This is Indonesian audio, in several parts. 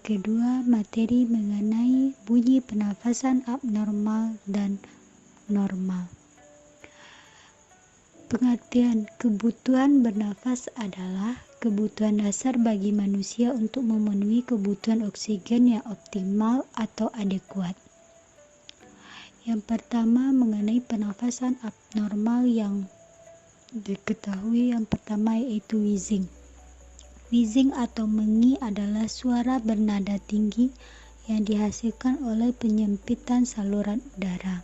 Yang kedua, materi mengenai bunyi pernafasan abnormal dan normal. Pengertian kebutuhan bernafas adalah kebutuhan dasar bagi manusia untuk memenuhi kebutuhan oksigen yang optimal atau adekuat. Yang pertama mengenai pernafasan abnormal yang diketahui, yang pertama yaitu wheezing. Wheezing atau mengi adalah suara bernada tinggi yang dihasilkan oleh penyempitan saluran udara.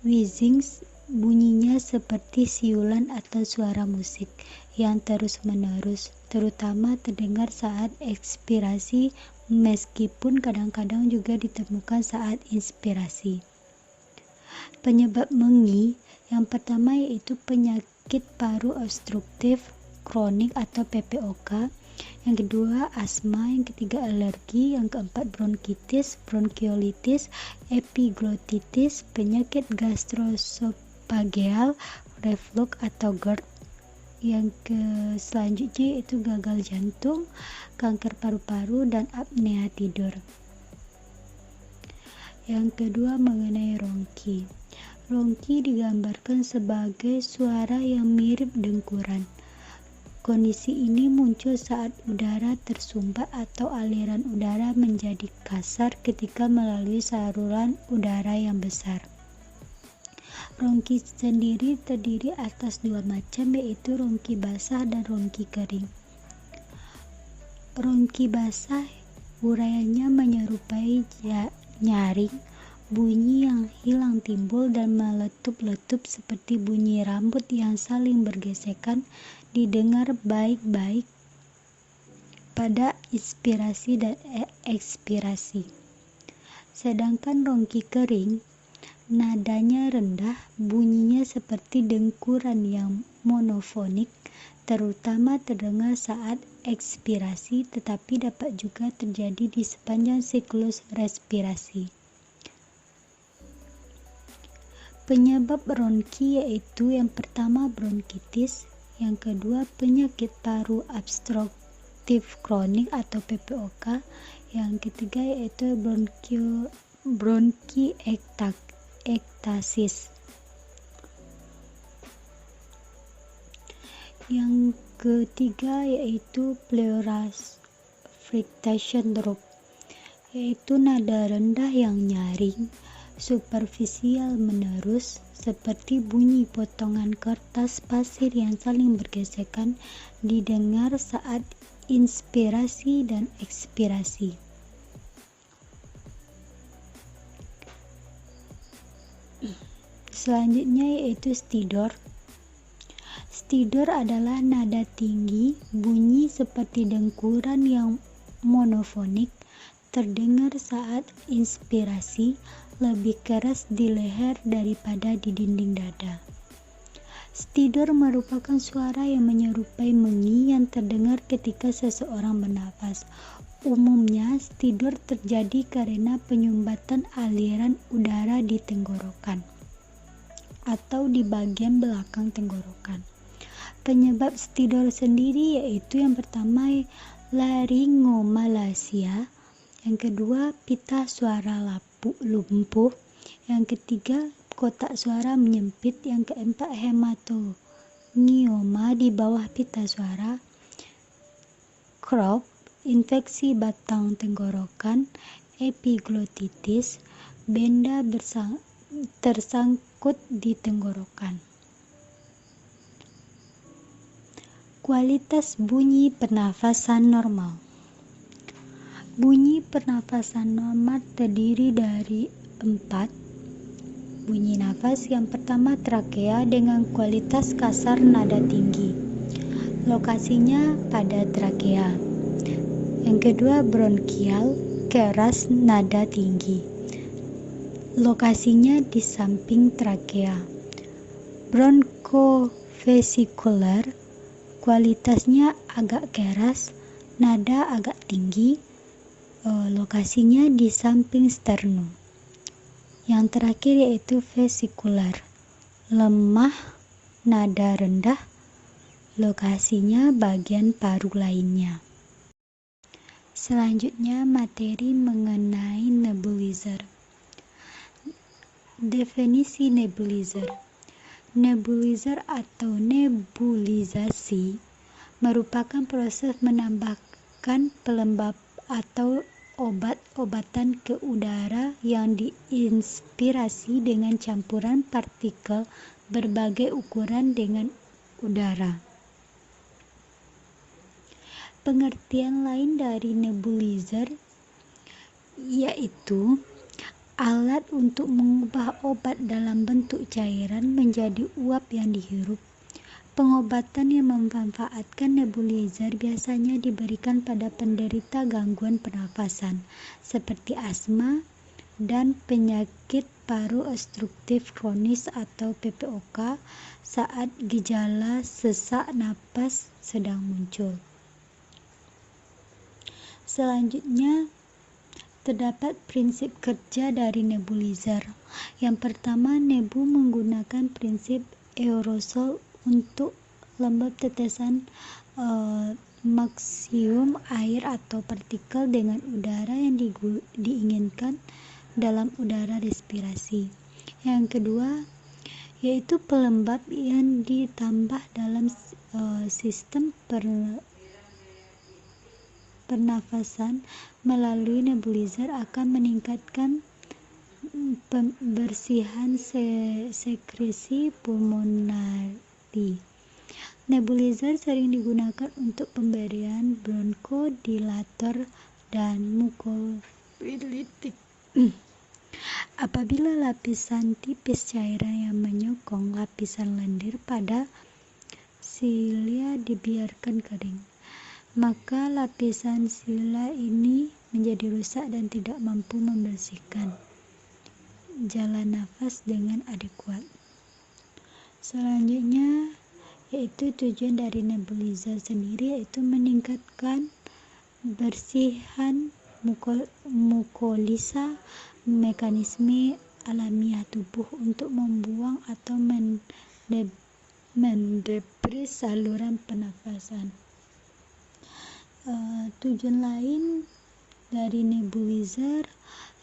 Wheezing bunyinya seperti siulan atau suara musik yang terus-menerus, terutama terdengar saat ekspirasi meskipun kadang-kadang juga ditemukan saat inspirasi. Penyebab mengi yang pertama yaitu penyakit paru obstruktif kronik atau PPOK, yang kedua asma, yang ketiga alergi, yang keempat bronkitis, bronkiolitis, epiglotitis, penyakit gastroesophageal reflux atau GERD. Yang selanjutnya yaitu gagal jantung, kanker paru-paru, dan apnea tidur. Yang kedua mengenai ronki. Ronki digambarkan sebagai suara yang mirip dengkuran. Kondisi ini muncul saat udara tersumbat atau aliran udara menjadi kasar ketika melalui saluran udara yang besar. Ronki sendiri terdiri atas dua macam, yaitu ronki basah dan ronki kering. Ronki basah uraiannya menyerupai nyaring, bunyi yang hilang timbul dan meletup-letup seperti bunyi rambut yang saling bergesekan, didengar baik-baik pada inspirasi dan ekspirasi. Sedangkan ronki kering, nadanya rendah, bunyinya seperti dengkuran yang monofonik, terutama terdengar saat ekspirasi, tetapi dapat juga terjadi di sepanjang siklus respirasi. Penyebab ronki yaitu yang pertama bronkitis, yang kedua penyakit paru obstruktif kronik atau PPOK, yang ketiga yaitu bronkiektasis. Yang ketiga yaitu pleural friction drop, yaitu nada rendah yang nyaring, superficial menerus, seperti bunyi potongan kertas pasir yang saling bergesekan, didengar saat inspirasi dan ekspirasi. Selanjutnya yaitu stridor. Stridor adalah nada tinggi, bunyi seperti dengkuran yang monofonik, terdengar saat inspirasi, lebih keras di leher daripada di dinding dada. Stridor merupakan suara yang menyerupai mengi yang terdengar ketika seseorang bernafas. Umumnya, stridor terjadi karena penyumbatan aliran udara di tenggorokan atau di bagian belakang tenggorokan. Penyebab stridor sendiri yaitu yang pertama laringomalacia, yang kedua pita suara lumpuh, yang ketiga kotak suara menyempit, yang keempat hematongioma di bawah pita suara, croup, infeksi batang tenggorokan, epiglotitis, benda tersangkut di tenggorokan. Kualitas bunyi pernafasan normal. Bunyi pernafasan normal terdiri dari 4 bunyi nafas. Yang pertama trakea dengan kualitas kasar nada tinggi, lokasinya pada trakea. Yang kedua bronkial, keras nada tinggi, lokasinya di samping trakea. Bronkovesikular, kualitasnya agak keras, nada agak tinggi, lokasinya di samping sternum. Yang terakhir yaitu vesikular, lemah, nada rendah, lokasinya bagian paru lainnya. Selanjutnya, materi mengenai nebulizer. Definisi nebulizer. Nebulizer atau nebulisasi merupakan proses menambahkan pelembab atau obat-obatan ke udara yang diinspirasi dengan campuran partikel berbagai ukuran dengan udara. Pengertian lain dari nebulizer yaitu alat untuk mengubah obat dalam bentuk cairan menjadi uap yang dihirup. Pengobatan yang memanfaatkan nebulizer biasanya diberikan pada penderita gangguan pernafasan seperti asma dan penyakit paru obstruktif kronis atau PPOK saat gejala sesak napas sedang muncul. Selanjutnya, terdapat prinsip kerja dari nebulizer. Yang pertama, nebu menggunakan prinsip aerosol untuk lembab tetesan maksimum air atau partikel dengan udara yang diinginkan dalam udara respirasi. Yang kedua, yaitu pelembab yang ditambah dalam sistem pernafasan melalui nebulizer akan meningkatkan pembersihan sekresi pulmonari. Nebulizer sering digunakan untuk pemberian bronkodilator dan mukoilitik. Apabila lapisan tipis cairan yang menyokong lapisan lendir pada silia dibiarkan kering, maka lapisan sila ini menjadi rusak dan tidak mampu membersihkan jalan nafas dengan adekuat. Selanjutnya, yaitu tujuan dari nebulizer sendiri yaitu meningkatkan bersihan mukolisa, mekanisme alamiah tubuh untuk membuang atau mendepres saluran pernafasan. Tujuan lain dari nebulizer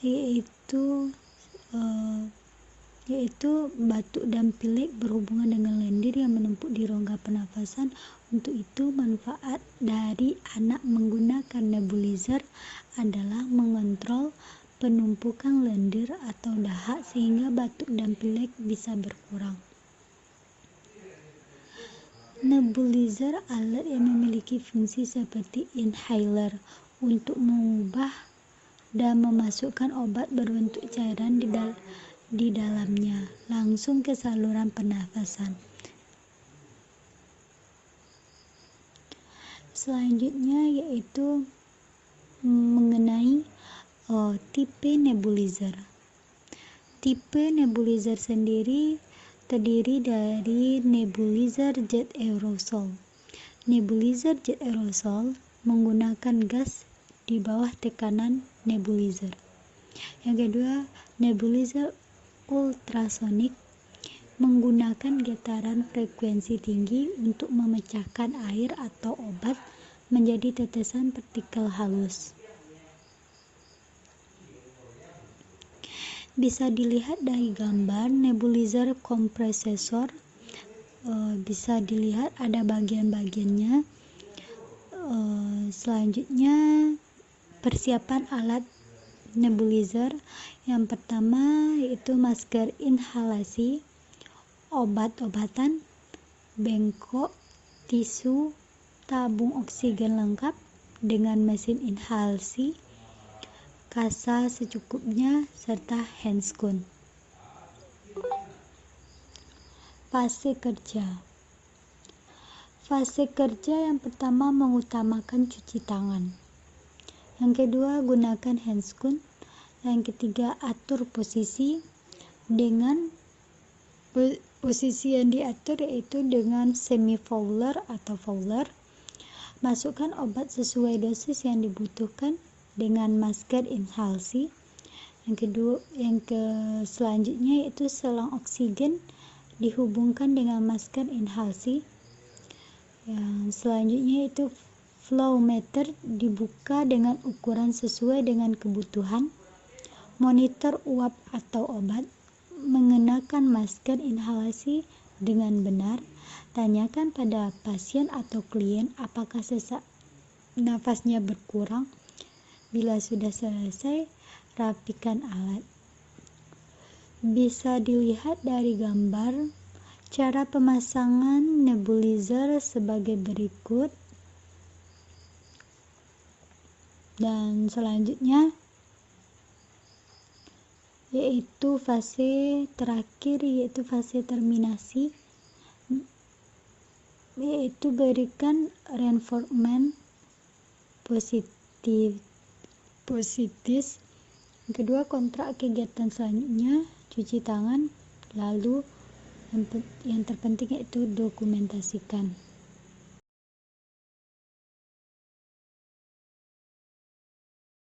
yaitu batuk dan pilek berhubungan dengan lendir yang menumpuk di rongga pernafasan. Untuk itu, manfaat dari anak menggunakan nebulizer adalah mengontrol penumpukan lendir atau dahak sehingga batuk dan pilek bisa berkurang. Nebulizer alat yang memiliki fungsi seperti inhaler untuk mengubah dan memasukkan obat berbentuk cairan di dalamnya langsung ke saluran pernafasan. Selanjutnya yaitu mengenai tipe nebulizer. Tipe nebulizer sendiri terdiri dari nebulizer jet aerosol. Nebulizer jet aerosol menggunakan gas di bawah tekanan nebulizer. Yang kedua, nebulizer ultrasonik menggunakan getaran frekuensi tinggi untuk memecahkan air atau obat menjadi tetesan partikel halus. Bisa dilihat dari gambar nebulizer kompresor, bisa dilihat ada bagian-bagiannya. Selanjutnya, persiapan alat nebulizer. Yang pertama yaitu masker inhalasi, obat-obatan, bengkok, tisu, tabung oksigen lengkap dengan mesin inhalasi, kasa secukupnya, serta handscoon. Fase kerja. Fase kerja yang pertama mengutamakan cuci tangan. Yang kedua, gunakan handscoon. Yang ketiga, atur posisi dengan posisi yang diatur yaitu dengan semi-fowler atau fowler. Masukkan obat sesuai dosis yang dibutuhkan dengan masker inhalasi. Selanjutnya yaitu selang oksigen dihubungkan dengan masker inhalasi. Yang selanjutnya itu Flow meter dibuka dengan ukuran sesuai dengan kebutuhan. Monitor uap atau obat. Mengenakan masker inhalasi dengan benar. Tanyakan pada pasien atau klien apakah sesak nafasnya berkurang. Bila sudah selesai, rapikan alat. Bisa dilihat dari gambar. Cara pemasangan nebulizer sebagai berikut. Dan selanjutnya yaitu fase terakhir, yaitu fase terminasi, yaitu berikan reinforcement positif. Kedua, kontrak kegiatan selanjutnya, cuci tangan, lalu yang terpenting yaitu dokumentasikan.